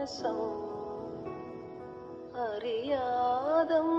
മാനസം അറിയാതമ്പിളി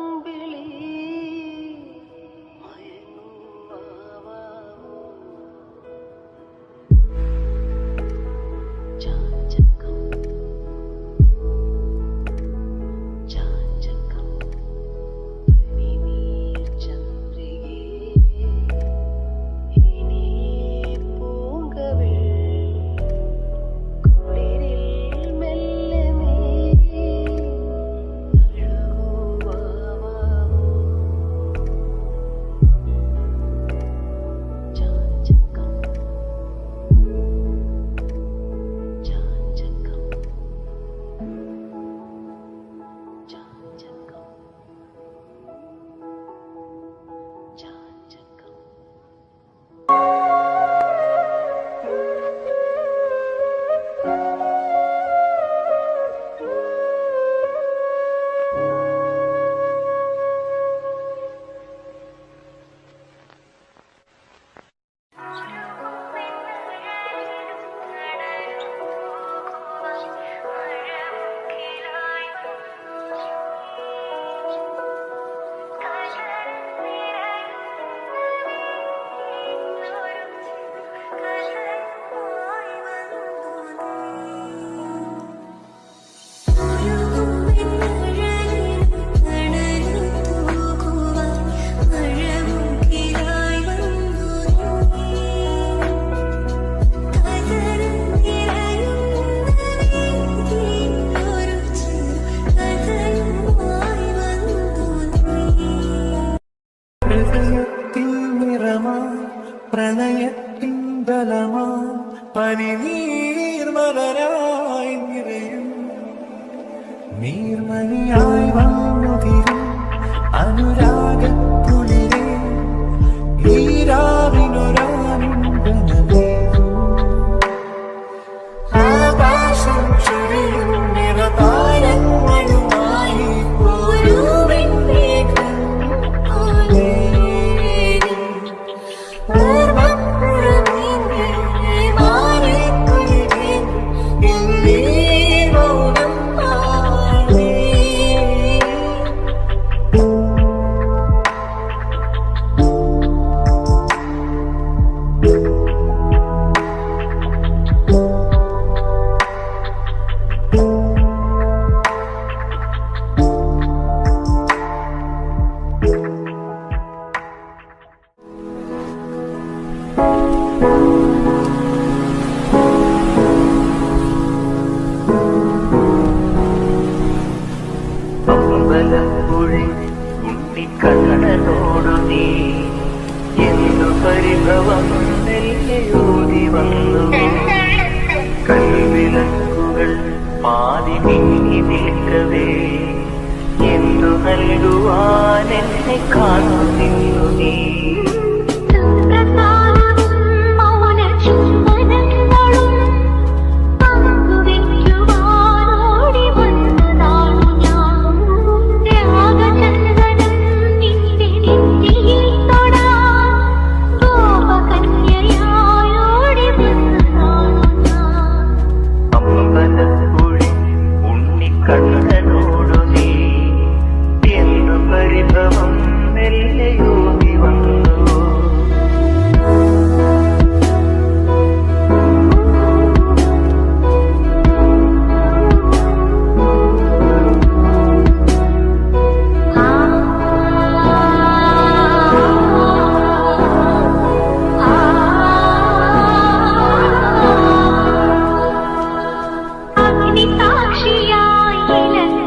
പ്രണയത്തിൻ ബലമാ പനിനീർമലരായി നിറയും നീർമണിയായി വന്നുതിരും അനുരാഗക്കുളിരേ ഈരാവിനൊരാനിമ്പനമേ ആകാശം ചുരിയും നിറതാരങ്ങളുമായി ഒരു വെൺമേഘം പോലെ കണ്ണനോടു നീ എന്തു പരിഭവം നെല്ലയോതി വന്നു കൽവിലക്കുകൾ പാതി മിന്നി നിൽക്കവേ എന്തു നൽകുവാൻ എന്നെ കാത്തു നിന്നു നീ കണ്ണനോടു നീ എന്തു പരിഭവം നെല്ലയോതി വന്നു സാക്ഷിയായി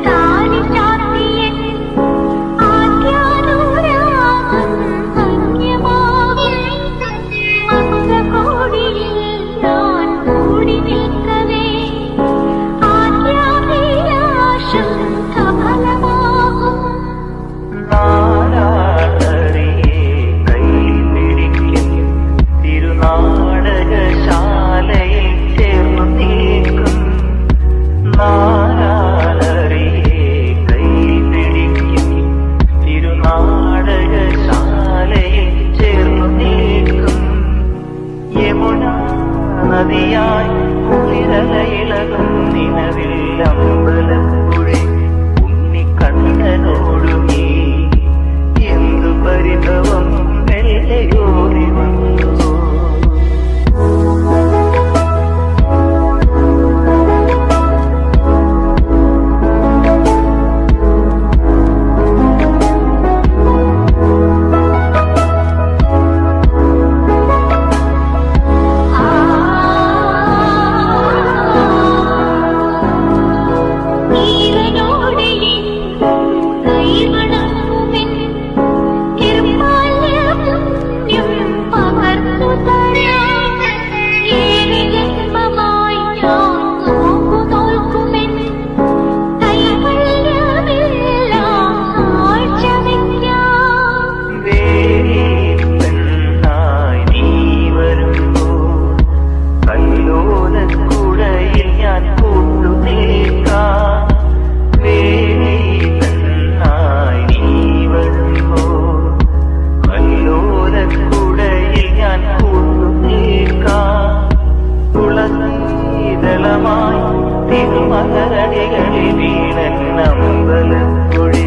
മലരടികളിൽ വീണൻ അമ്പലക്കുഴി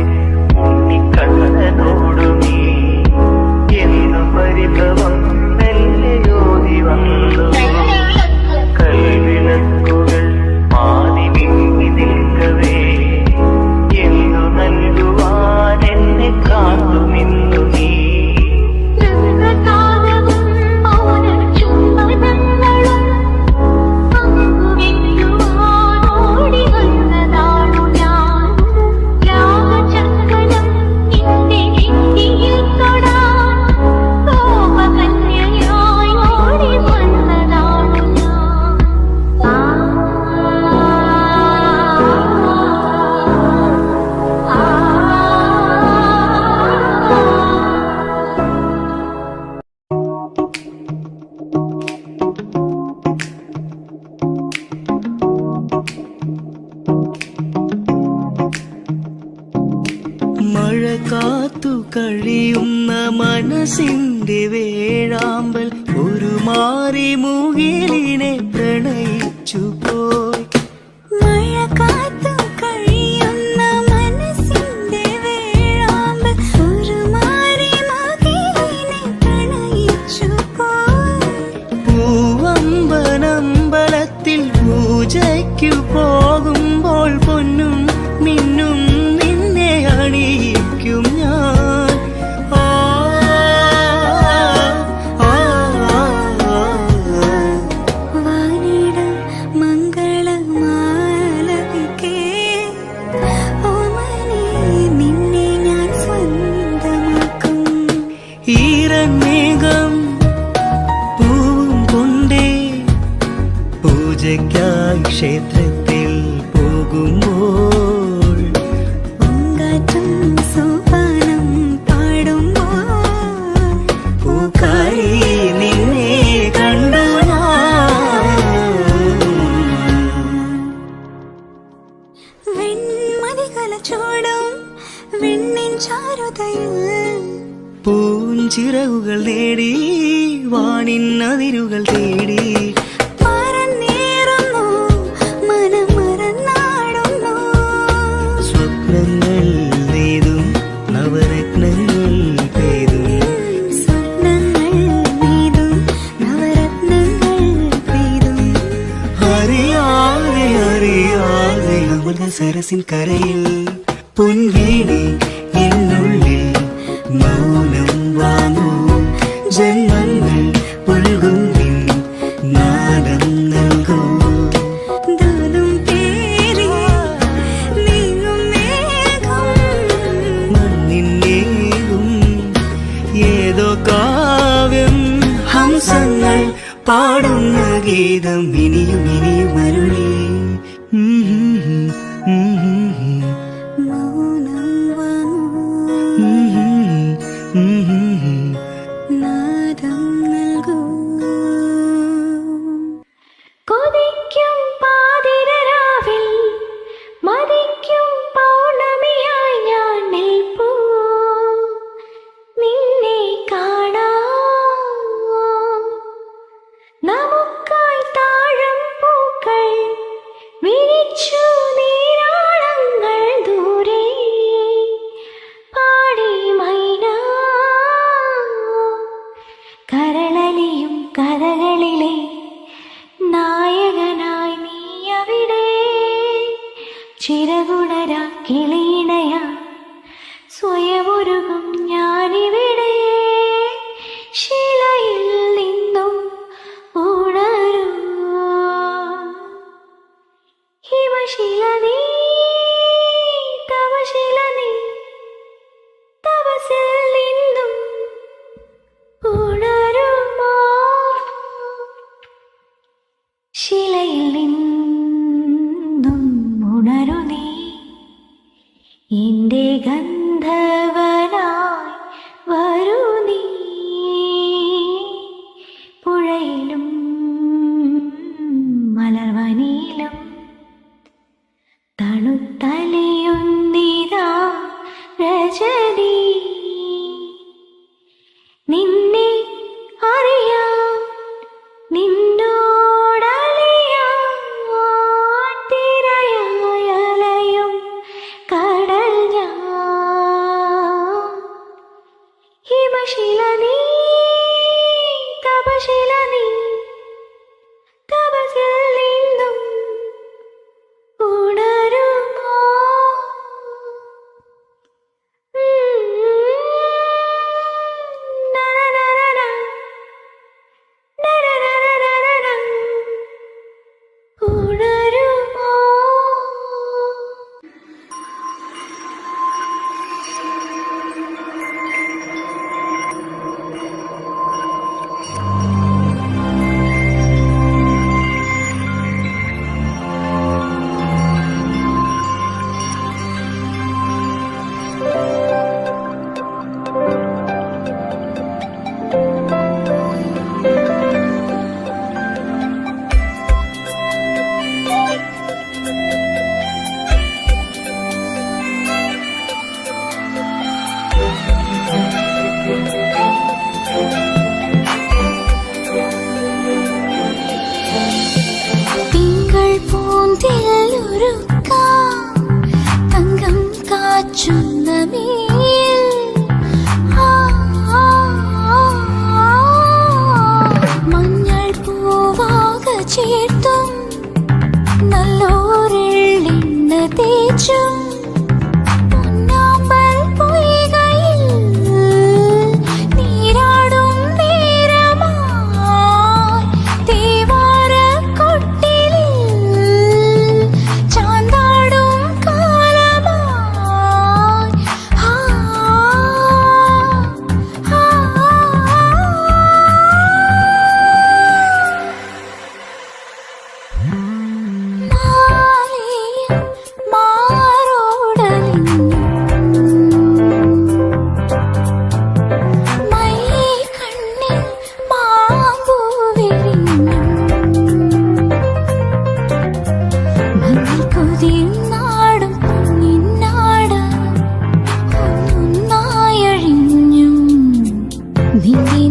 ഉണ്ണിക്കണ്ണനോടു നീ എന്നു പരിഭവം മെല്ലയോതി വന്നു. കൽവിളക്കുകൾ മാറി മിന്നി നിൽക്കവേ എന്നു നൽകുവാൻ എന്നെ കാത്തു നിന്നു നീ. മഴ കാത്തു കഴിയുന്ന മനസ്സിന്റെ വേഴാമ്പൽ ഒരു മാറി മുകിലിനെ പ്രണയിച്ചു പോയി. മഴ കാത്തു കഴിയുന്ന മനസ്സിന്റെ വേഴാമ്പൽ ഒരു മാറി മുകിലിനെ പ്രണയിച്ചു പോയി. പൂവമ്പനമ്പലത്തിൽ പൂജയ്ക്കു പോകുമ്പോൾ പൊന്നും മിന്നും നിന്നെ അണിയിക്കും ഞാൻ. വാനിടം മംഗളമാലപിക്കേ ഓമനേ നിന്നെ ഞാൻ സ്വന്തമാക്കും. ഈരമേഘം പൂവും കൊണ്ടേ പൂജയ്ക്കായി ക്ഷേത്രത്തിൽ പോകുമ്പോൾ പൂങ്കാറ്റും സോപാനം പാടുമ്പോൾ പൂക്കാരി നിന്നെ കണ്ടു വെൺമതികല ചോടും വെണ്ണിൻ ചാരുതയിൽ പൂഞ്ചിറകുകൾ നേടി വാനിൻ അതിരുകൾ തേടി പറന്നേറുന്നു മനം മറന്നാടുന്നു. സ്വപ്നങ്ങൾ നെയ്തും നവരത്നങ്ങൾ പെയ്തും സ്വപ്നങ്ങൾ നെയ്തും നവരത്നങ്ങൾ പെയ്തും അറിയാതെ അറിയാതെ അമൃത സരസിൻ കരയിൽ പൊൻവീണി എന്നുള്ളിൽ മൗനം വാങ്ങൂ. ജന്മങ്ങൾ പുൽകും നിൻ നാദം നൽകൂ. ദൂതും പേറി നീങ്ങും മേഘം മണ്ണിന്നേകും ഏതോ കാവ്യം ഹംസങ്ങൾ പാടുന്ന ഗീതം ഇനിയും ഇനിയും അരുളി. മൗനം വാങ്ങൂ നാദം നൽകൂ. കൊതിക്കും പാതിരരാവിൽ മതിക്കും പൗർണമിയായി ഞാൻ നിൽപ്പൂ. നിന്നെ കാണാം നമുക്കായി താഴം പൂക്കൾ വിരിച്ചു നീരാളങ്ങൾ ദൂരെ പാടി മൈന കരളലിയും കഥകളിലെ നായകനായി നീ അവിടെ ചിറകുണരാ കിളിയിണയാ സ്വയമുരുകും ഞാനിവിടെ. ശിലയിൽ നിന്നും ഉണരൂ ഹിമശില നീ തവശില നീ തപസിൽ നിന്നും ഉണരുമോ. ശിലയിൽ നിന്നും ഉണരു നീ എന്റെ ഗന്ധവനായി വരൂ നീ. പുഴയിലും മലർവനിയിലും തണുത്തലിയുന്നിതാ രജനി. നിന്നെ അറിയാം നിന്നോടലിയാൻ തിരയാ കൊഞ്ചും പൊന്നാമ്പൽ പൊയ്കയിൽ നീരാടും നേരമായി തേവാരക്കൊട്ടിലിൽ ചാന്താടും കാലമായി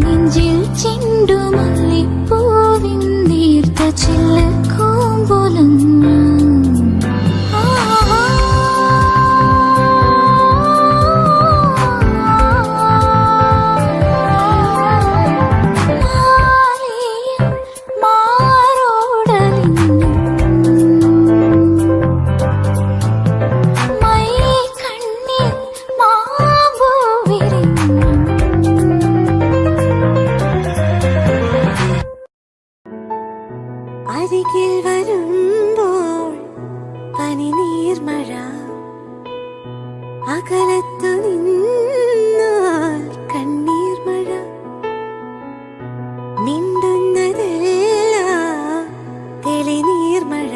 നെഞ്ചിൽ ചെണ്ടുമല്ലിപ്പൂവിൻ നീർത്ത ചില്ലക്കൂമ്പൊലഞ്ഞു അരികിൽ വരുമ്പോൾ പനിനീർമഴ അകലത്തു നിന്നാൽ കണ്ണീർമഴ മിണ്ടുന്നതെല്ലാം തെളിനീർമഴ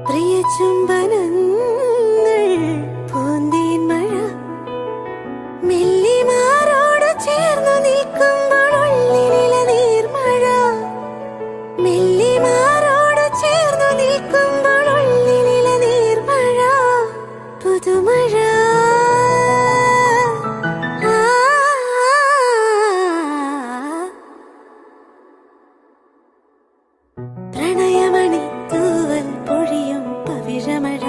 പ്രിയ ചുംബനങ്ങൾ പൂന്തേൻമഴ മെല്ലിമാരോട് ചേർന്നു നിൽക്കുമ്പോൾ ഉള്ളിലെ നീർമഴ മെല്ലിമാരോട് ചേർന്നു നിൽക്കുമ്പോൾ ഉള്ളിലെ നീർമഴ പുതുമഴ പ്രണയമണിത്തൂവൽ പൊഴിയും പവിഴമഴ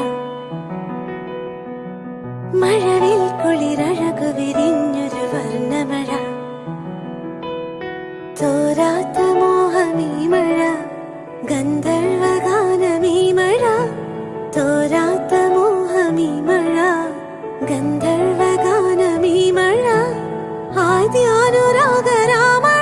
മഴവിൽ കുളിരഴകു വിരിഞ്ഞൊരു വർണ്ണമഴ തോരാത്ത മോഹമീ മഴ ഗന്ധർവഗാനമീ മഴ തോരാത്ത മോഹമീ മഴ ഗന്ധർവഗാനമീ മഴ ആദ്യാനുരാഗരാമഴ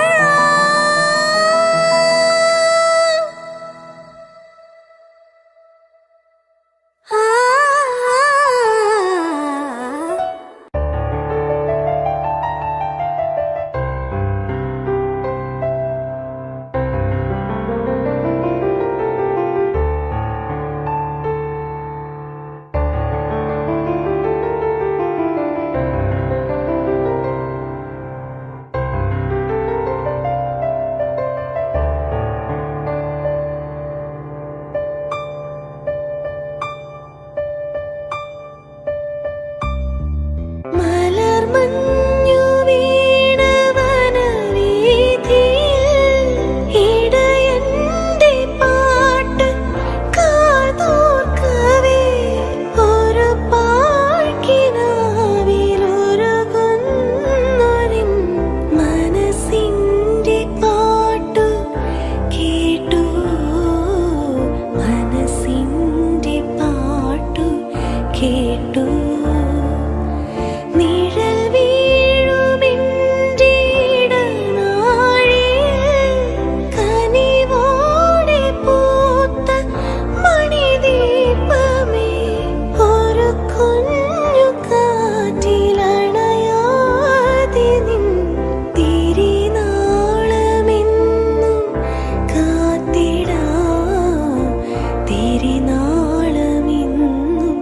തിരിനാളമെന്നും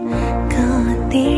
കാത്തിട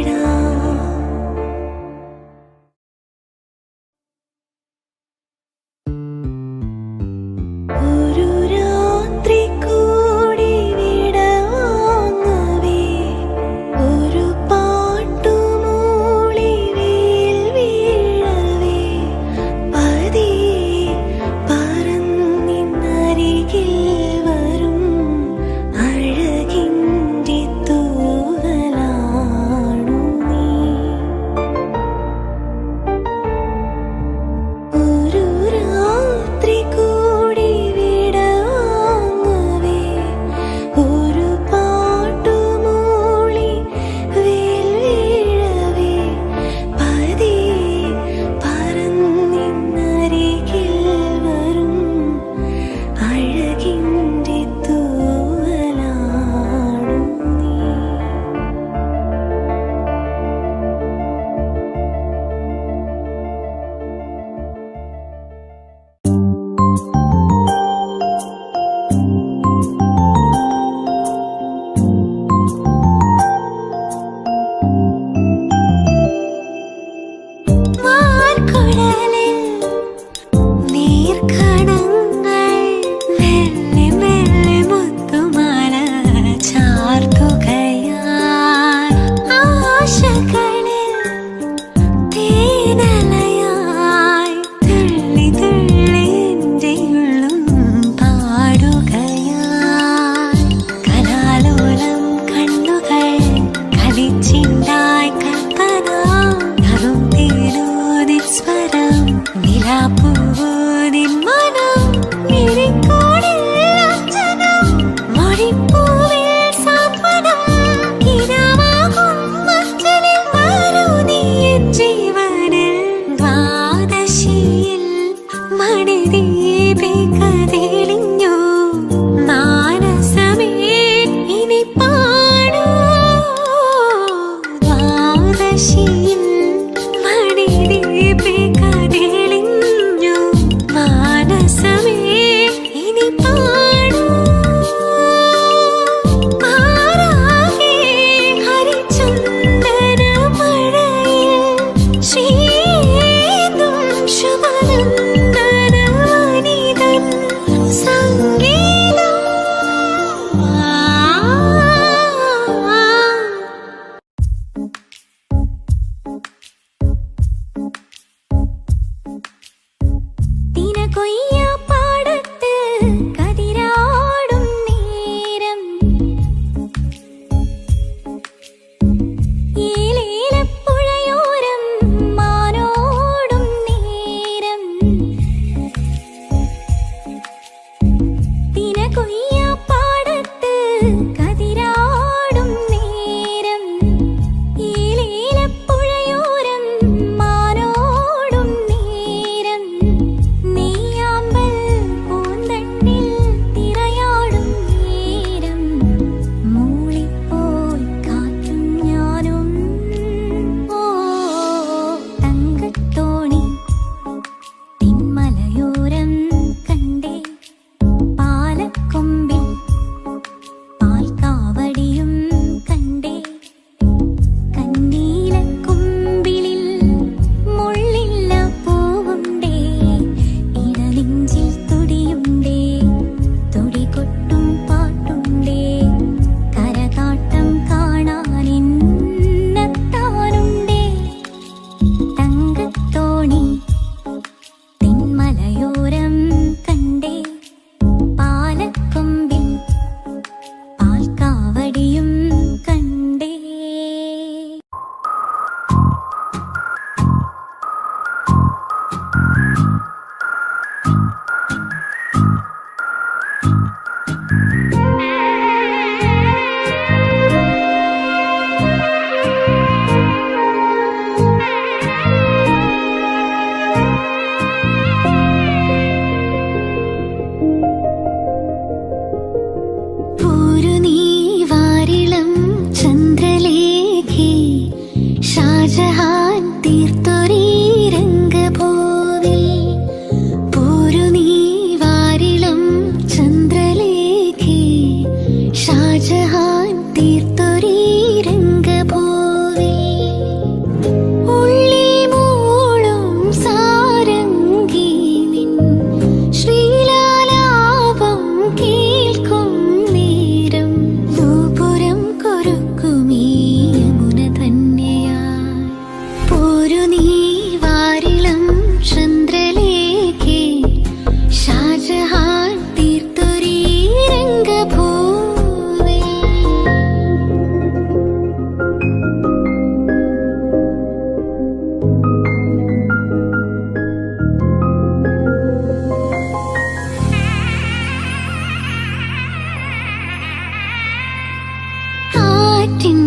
കാറ്റിൻ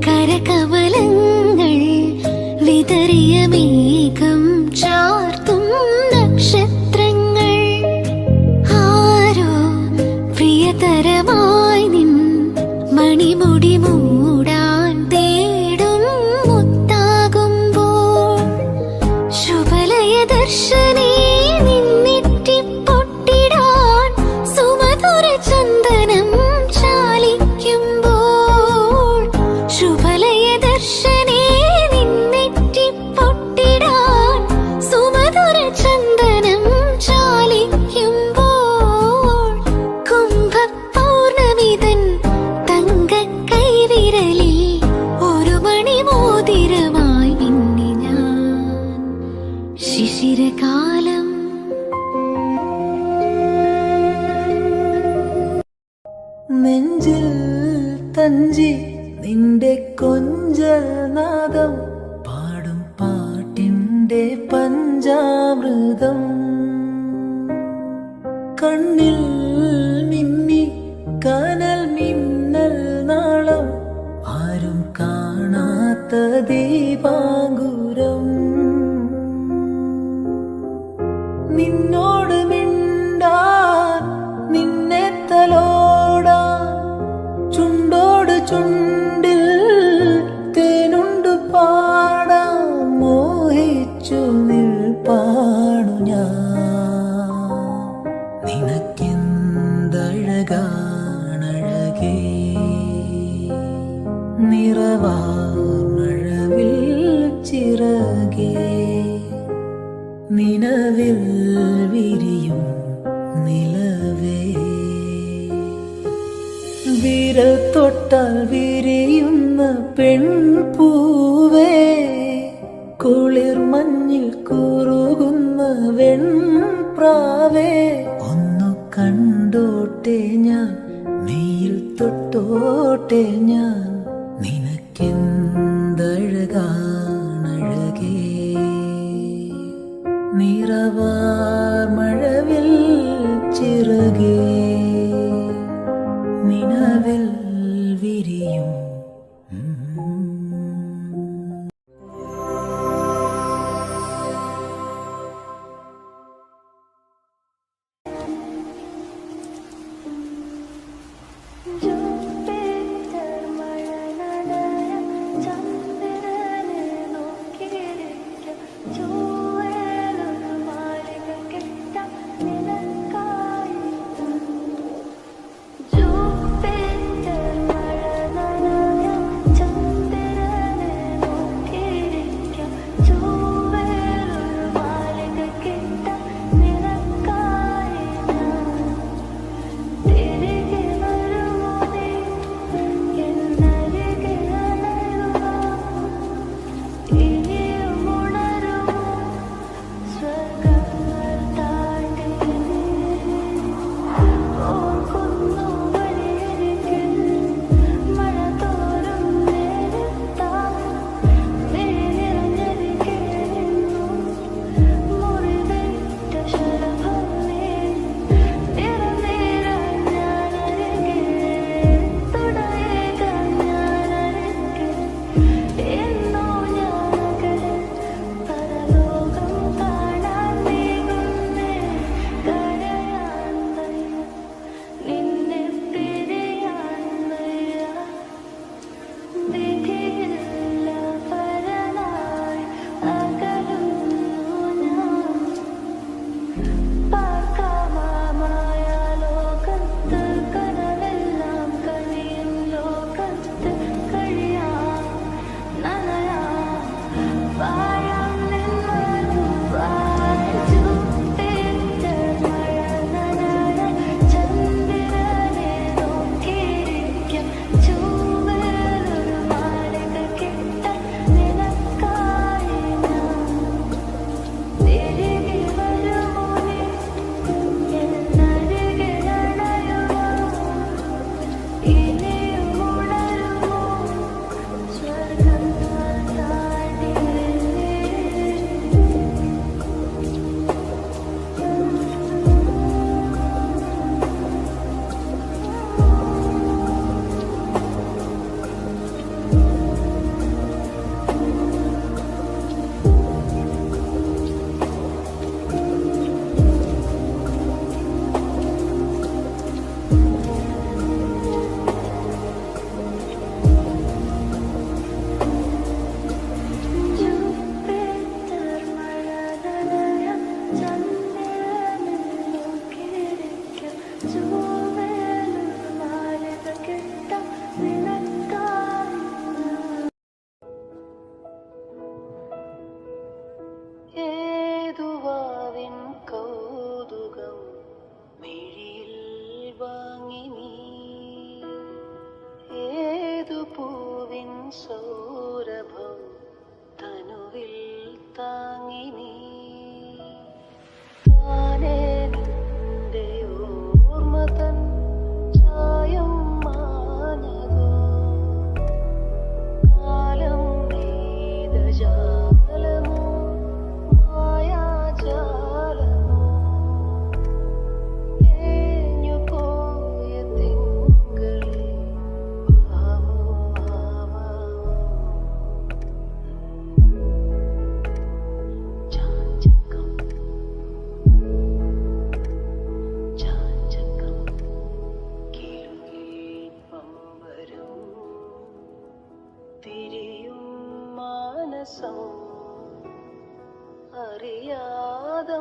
കരകവലങ്ങൾ വിതറിയ മേഘം ചാർത്തും നക്ഷത്രങ്ങൾ ആരോ പ്രിയതരമായി നിൻ മണിമുടി മൂടാൻ തേടും മുത്താകുമ്പോൾ ശുഭലയ ദർശനേ നിന്നിട്ടിപ്പൊട്ടിടാൻ സുമധുര ചന്ദനം ചാലിക്കുമ്പോൾ ശുഭലയ ദർശനേ നിന്നിട്ടിപ്പൊട്ടിടാൻ സുമധുര ചന്ദനം ചാലിക്കുമ്പോൾ കുംഭപൗർണമിതൻ തങ്കക്കൈവിരലിൽ ഒരു മണിമോതിരമായി മിന്നി ഞാൻ ശിശിരകാലം നെഞ്ചിൽ തഞ്ചി നിന്റെ കൊഞ്ചൽ നാദം പാടും പാട്ടിൻ്റെ പഞ്ചാമൃതം കണ്ണിൽ മിന്നി കനൽ മിന്നൽ നാളം ആരും കാണാത്ത ദീപാങ്കുരം നിന്നോട് മിണ്ടാൻ നിന്നെ തലോടാൻ ചുണ്ടോട് ചുണ്ടിൽ തേനുണ്ടു പാടാൻ മോഹിച്ചു നിൽപ്പാണു ഞാൻ നിനക്കെന്തഴകാണഴകേ നിറവാർമഴവിൽ ചിറകേ നിലവിൽ വിരിയും നിലവേ വിരൽ തൊട്ടാൽ വിരിയുന്ന പെൺപൂവേ കുളിർ മഞ്ഞിൽ കുറുകുന്ന വെൺപ്രാവേ ഒന്നു കണ്ടോട്ടെ ഞാൻ മെയിൽ തൊട്ടോട്ടെ ഞാൻ നിനക്കെന്തഴകാണഴകേ നിറവാർമഴവിൽ ചിറകേ നിലവിൽ വിരിയും ചുവലൊരു മാലിക കെട്ട നിനക്കായി തിരിയും മാനസം അറിയാതമ്പിളി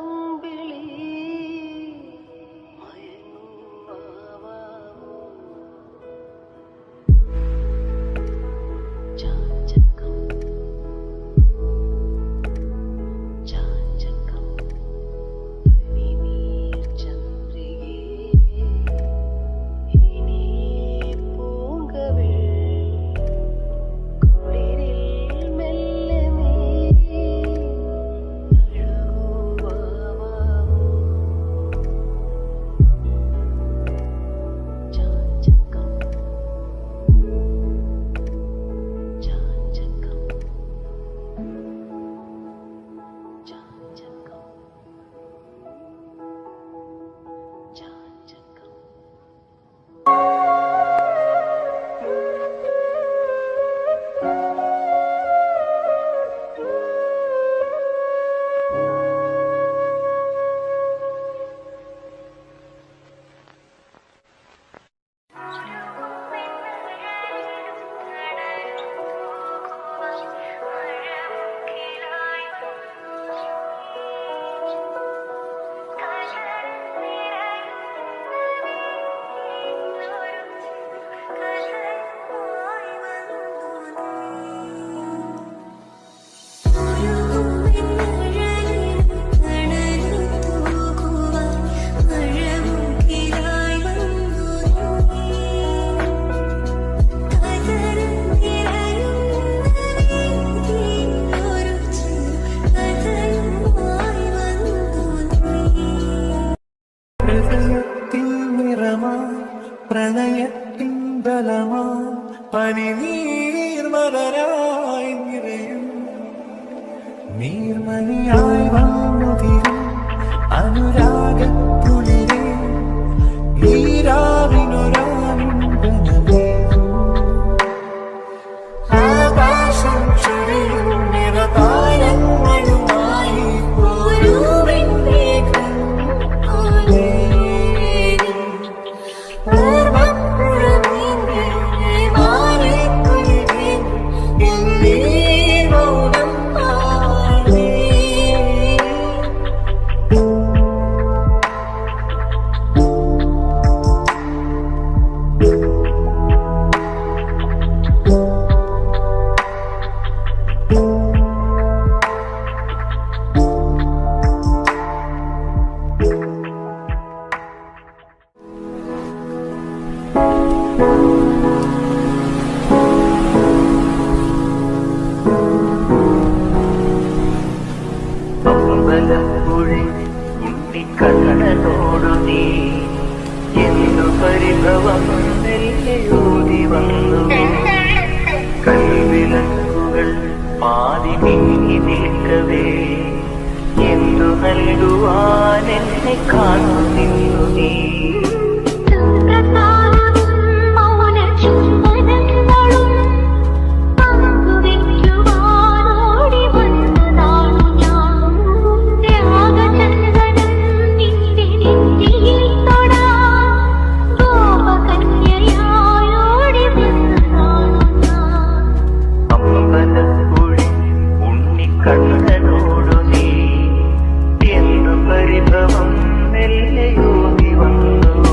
പ്രണയത്തിൻ ബലമാ പനിനീർമലരായി നിറയും നീർമണിയായി വന്നു തീരും അനുരാഗത്തുളിരേ ഈരാവിനൊരാനുഗമേ ആകാശം ചുരിയും നിറതാരങ്ങളുമായി ഒരു വെൺമേഘം പോലെ അമ്പലപ്പുഴി ഉണ്ണിക്കണ്ണനോടു നീ എന്തു പരിഭവം നെല്ലയോടി വന്നു കൽവിളക്കുകൾ പാതി നീങ്ങി നിൽക്കവേ എന്തു നൽകുവാൻ എന്നെ കാണു നിന്നു നീ കണ്ണനോടു നീ എന്തു പരിഭവം നെല്ലയോടി വന്നു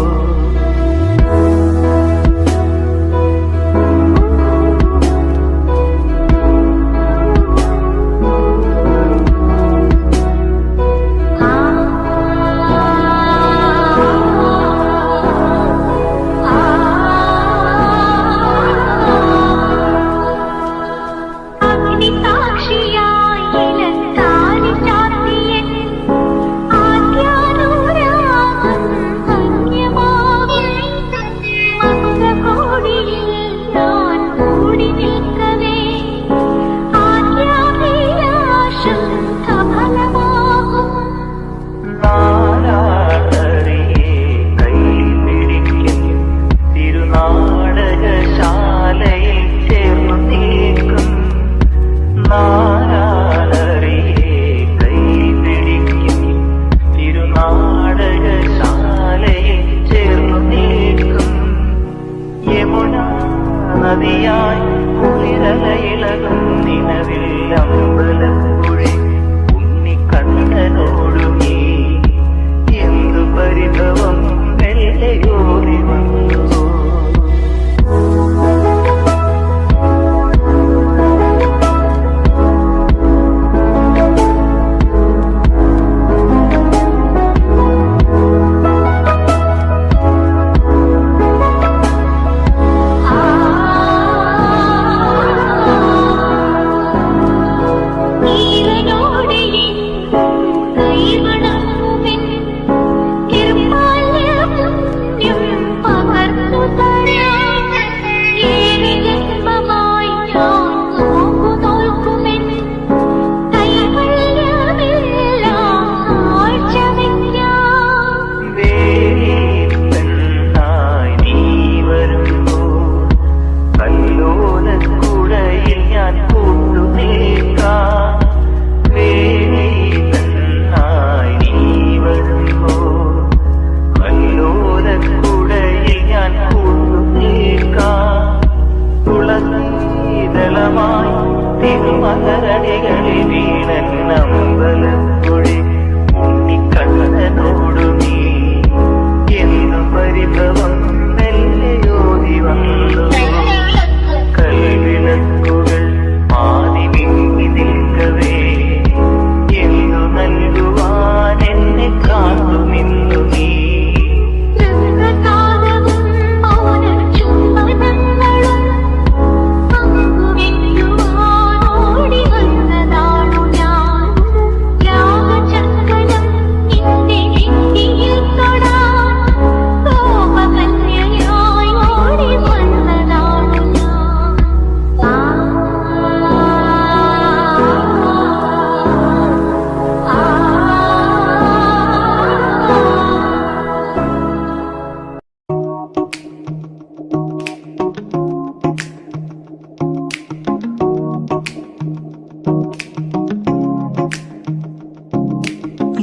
നദിയായി കണ്ണീരലയിളകും നിലവിൽ അമ്പലപ്പുഴി ഉണ്ണിക്കണ്ണനോടു നീ എന്തു പരിഭവം മെല്ലയോടി വന്നു. തിരുമകരടികളിൽ വീണൻ അമ്പലപ്പുഴി ഉണ്ണിക്കണ്ണനോടു നീ എന്തു പരിഭവം മെല്ലയോടി വന്നു. കൽവിളക്കുകൾ ആദി മിന്നി നിൽക്കവേ എന്തു നൽകുവാൻ എന്നെ കാത്തു നിന്നു നീ.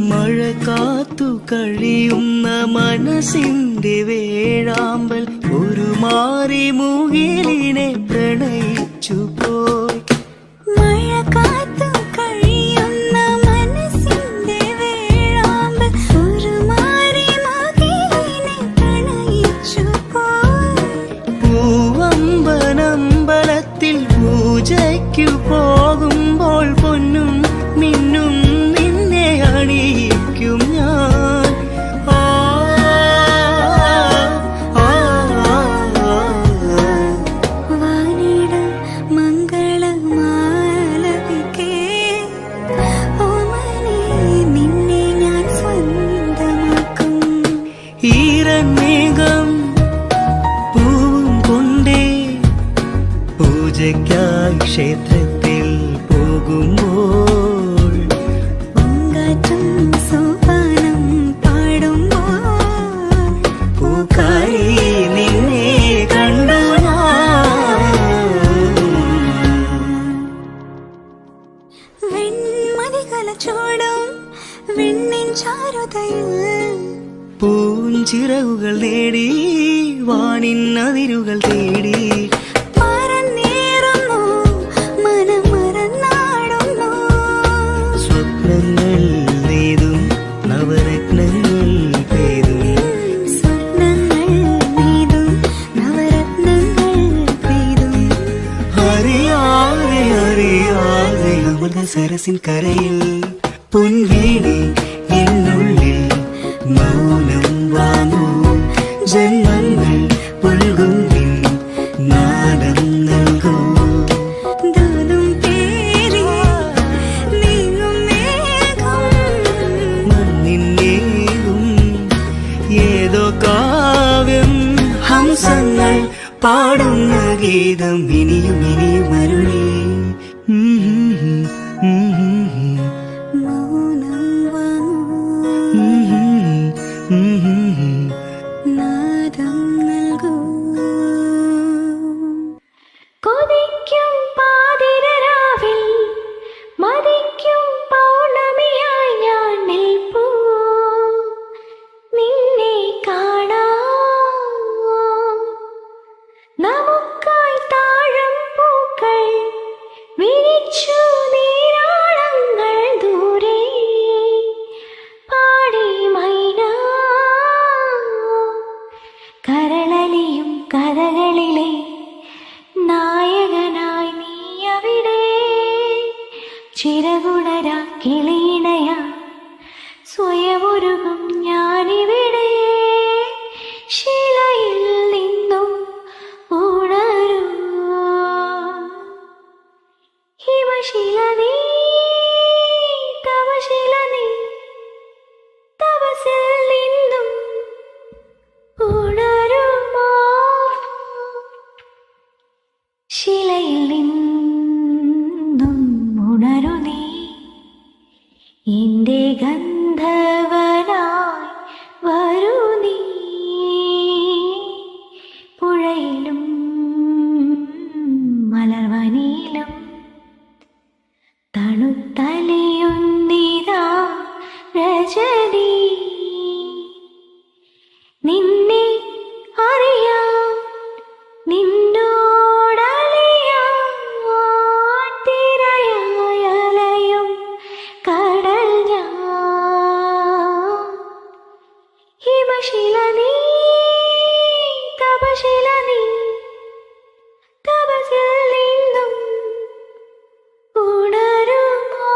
മഴ കാത്തു കഴിയുന്ന മനസ്സിന്റെ വേഴാമ്പൽ ഒരു മാറി മുകിലിനെ പ്രണയിച്ചു പോയി. മഴ കാത്തു കഴിയുന്ന മനസ്സിന്റെ വേഴാമ്പൽ ഒരു മാറി മുകിലിനെ പ്രണയിച്ചു പോയി. പൂവമ്പനമ്പലത്തിൽ പൂജയ്ക്കു പോകുമ്പോൾ പൊന്നും മിന്നും അണിയിക്കും ഞാൻ. വാനിട മംഗളമാലപിക്കേ ഓമനേ നിന്നെ ഞാൻ സ്വന്തമാക്കും. ഈരമേഘം പൂവും കൊണ്ടേ പൂജയ്ക്കായി ക്ഷേത്രത്തിൽ പോകുമ്പോൾ സോപാനം പാടുമ്പോൾ പൂക്കാരി നിന്നെ കണ്ടു വെൺമതികല ചോടും വെണ്ണിൻ ചാരുതയിൽ പൂഞ്ചിറകുകൾ നേടി വാനിൻ അതിരുകൾ തേടി പറന്നേറുന്നു മനം മറന്നാടുന്നു. സ്വപ്നങ്ങൾ നെയ്തും നവരത്നങ്ങൾ പെയ്തും സ്വപ്നങ്ങൾ നെയ്തും നവരത്നങ്ങൾ പെയ്തും അറിയാതെ അറിയാതെ അമൃത സരസിൻ കരയിൽ പൊൻവീണി എന്നുള്ളിൽ മൗനം വാങ്ങൂ. ജന്മങ്ങൾ പുൽകുന്നിൻ നാദം നൽകൂ. ദൂതും പേരി നീങ്ങും മേഘം മണ്ണിന്നേകും ഏതോ കാവ്യം ഹംസങ്ങൾ പാടുന്ന ഗീതം ഇനിയും ഇനിയും അരുളി. മൗനം വാങ്ങൂ നാദം നൽകൂ. കൊതിക്കും പാതിരരാവിൽ മതിക്കും പൗർണമിയായി ഞാൻ നിൽപ്പൂ. നിന്നെ കാണാം നമുക്കായി താഴം പൂക്കൾ ചിറകുണരാ കിളിയിണയാ സ്വയമൊരുകും ഞാനിവിടെ ശിലയിൽ നിന്നും ഉണരൂ ഹിമശില നീ തവശില നീ തപസിൽ നിന്നും ഉണരുമോ ശിലയിൽ നിന്നും ഉണരു നീ എന്റെ ഗന്ധർവനായി വരൂ നീ പുഴയിലും മലർവനിയിലും തണുത്തലിയുന്നിതാ രജനി നിന്നെ അറിയാം നിന്നോടലിയാം തിരയായലയും കടൽ ഞാൻ ഹിമശില നീ തപശില നീ തപസിൽ നിന്നും ഉണരുമോ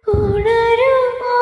ഉണരുമോ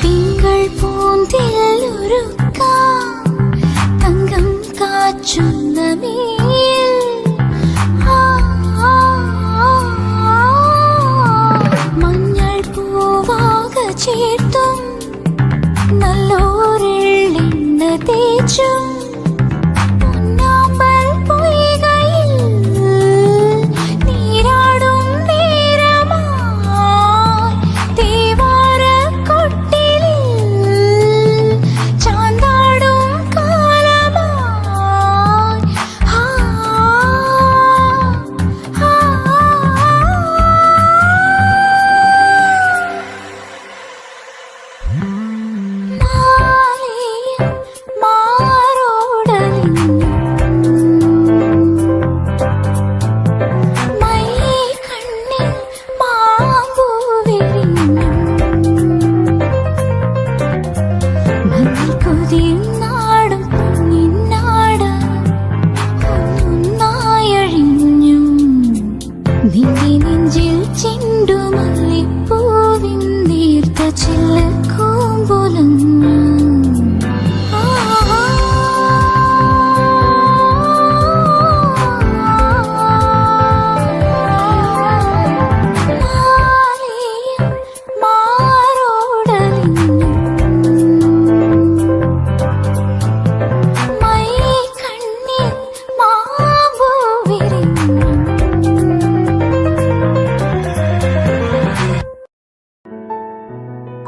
തിങ്കൾ പൂന്തിലൊരുക്കാം തങ്കം കാച്ചുന്ന മേൽ മഞ്ഞൾ പൂവാക ചേർത്തും നല്ലോരെള്ളെണ്ണ തേച്ചും പൊന്നാമ്പൽ പൊയ്കയിൽ നീരാടും നേരമായി തേവാരക്കൊട്ടിലിൽ ചാന്താടും കാലമായി നിന്റെ നെഞ്ചിൽ ചെണ്ടുമല്ലിപ്പൂവിൻ നീർത്ത ചില്ലക്കൂമ്പൊലഞ്ഞു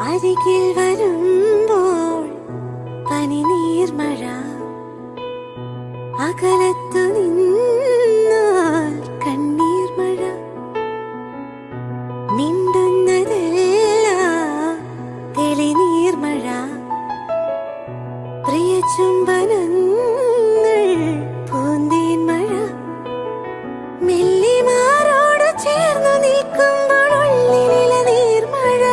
അരികിൽ വരുമ്പോൾ പനിനീർമഴ അകലത്തു നിന്നാൽ കണ്ണീർമഴ മിണ്ടുന്നതെല്ലാം തെളിനീർമഴ പ്രിയ ചുംബനങ്ങൾ പൂന്തേൻമഴ മെല്ലിമാരോട് ചേർന്നു നിൽക്കുമ്പോൾ ഉള്ളിലെ നീർമഴ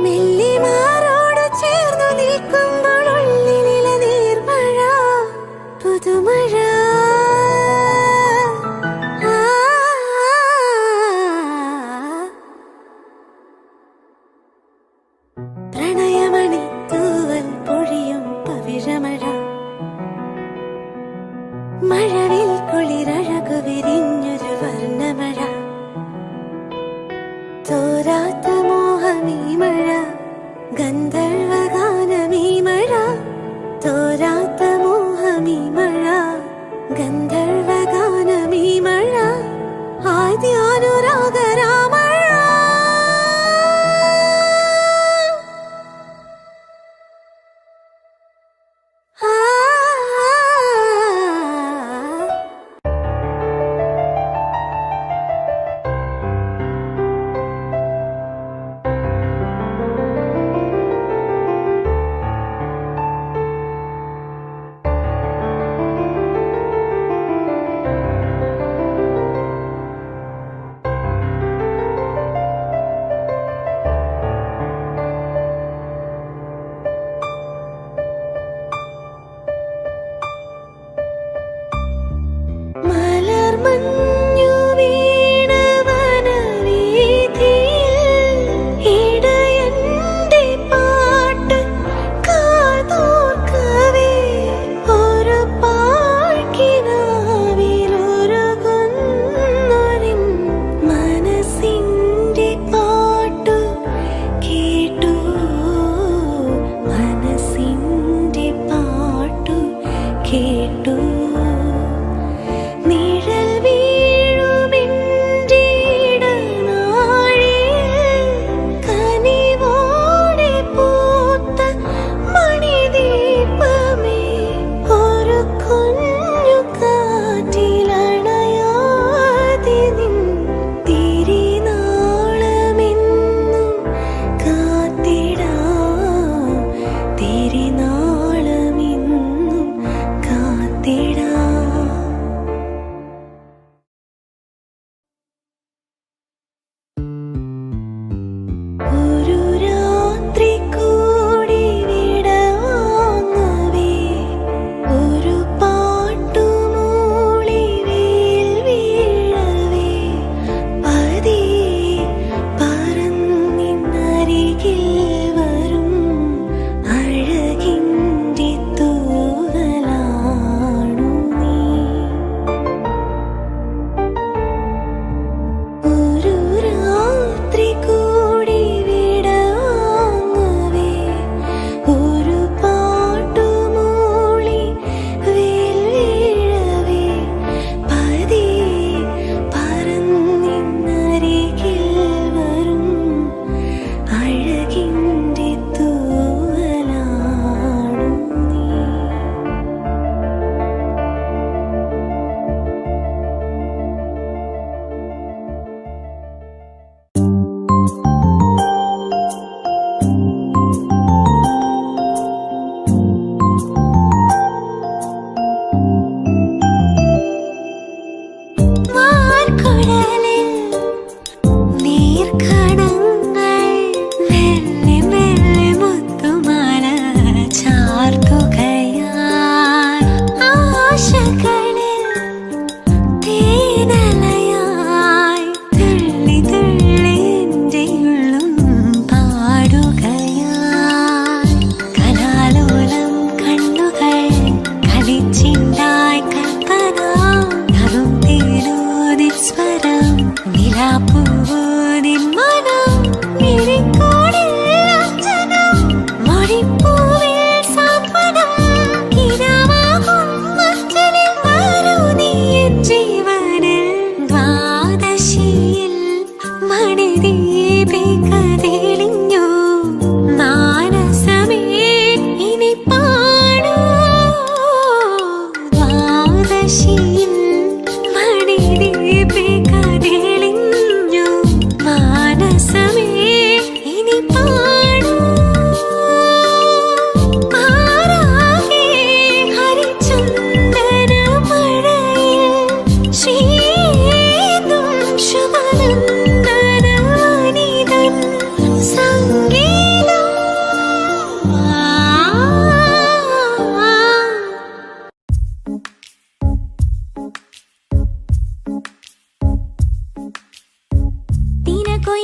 മെല്ലിമാരോട് ചേർന്നു നിൽക്കുമ്പോൾ ഉള്ളിലെ നീർമഴ പുതുമഴ പ്രണയമണി തൂവൽ പൊഴിയും പവിഴമഴ മഴവിൽ കുളിരഴകു വിരിഞ്ഞൊരു വർണ്ണമഴ തോരാത്ത മോഹമീ മഴ ഗന്ധർവഗാനമീ മഴ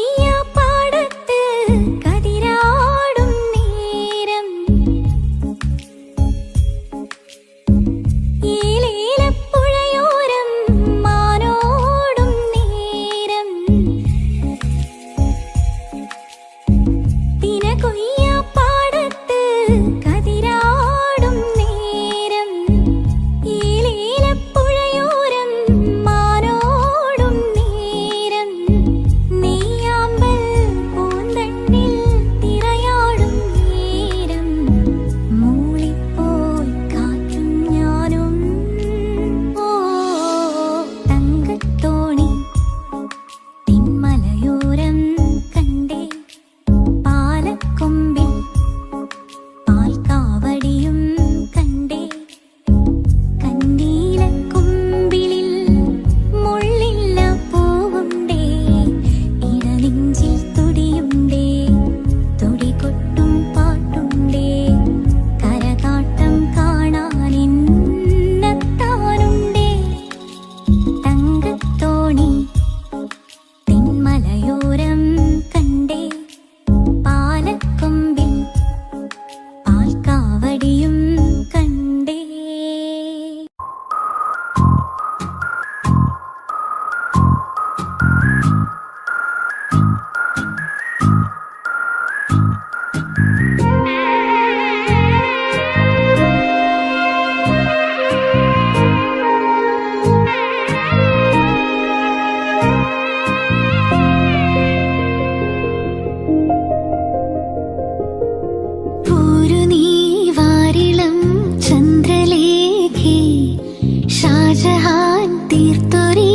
കൊയ്യാപ്പാടത്ത് കതിരാടും നേരം ഏലേലപ്പുഴയോരം മാനോടും നേരം കൊയ്യാപ്പാടത്ത് കതിരാടും നേരം ഏലേലപ്പുഴയോരം മാനോടും നേരം നെയ്യാമ്പൽ പൂന്തണ്ടിൽ തിരയാടും നേരം മൂളിപ്പോയി കാറ്റും ഞാനും ഓ തങ്കത്തോണി തിന്മലയോരം കണ്ടേ പാലക്കൊമ്പിൽ പാൽക്കാവടിയും കണ്ടേ കന്നീലക്കൊമ്പിളിൽ മുള്ളില്ല പൂവുണ്ടേ ഇടനെഞ്ചിൽ തുടിയുണ്ടേ തുടികൊട്ടും പാട്ടുണ്ടേ കരകാട്ടം കാണാനെത്താനുണ്ടേ തങ്കത്തോണി തെന്മലയോരം കണ്ടേ പാലക്കൊമ്പിൽ പാൽക്കാവടിയും കണ്ടേ. പോരു നീ വാരിളം ചന്ദ്രലേഖേ ഷാജഹാൻ തീർത്തൊരീ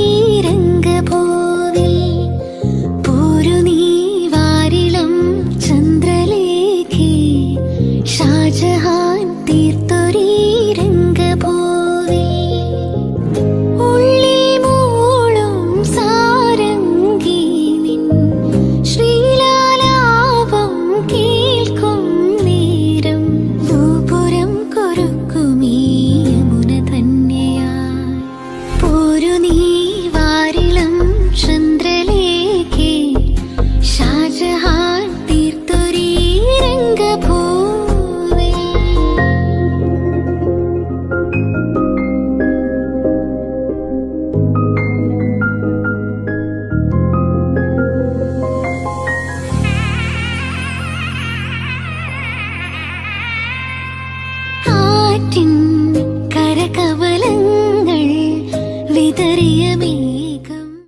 രംഗഭൂവിൽ പോരു നീ വാരിളം ചന്ദ്രലേഖേ ഷാജഹാൻ തീർത്തൊരീ രംഗഭൂവിൽ ഉള്ളിൽ മൂളും സാരംഗി നിൻ ശ്രീലാലാപം കേൾക്കും നേരം ഗോപുരം കൊരുക്കുമീ യമുന ധന്യയായി പോരു നീ വാരിളം ചന്ദ്രലേഖേ ഷാജഹാൻ തീർത്തൊരീ രംഗഭൂവിൽ. ആറ്റിൻ കരകവലങ്ങൾ വിതറിയ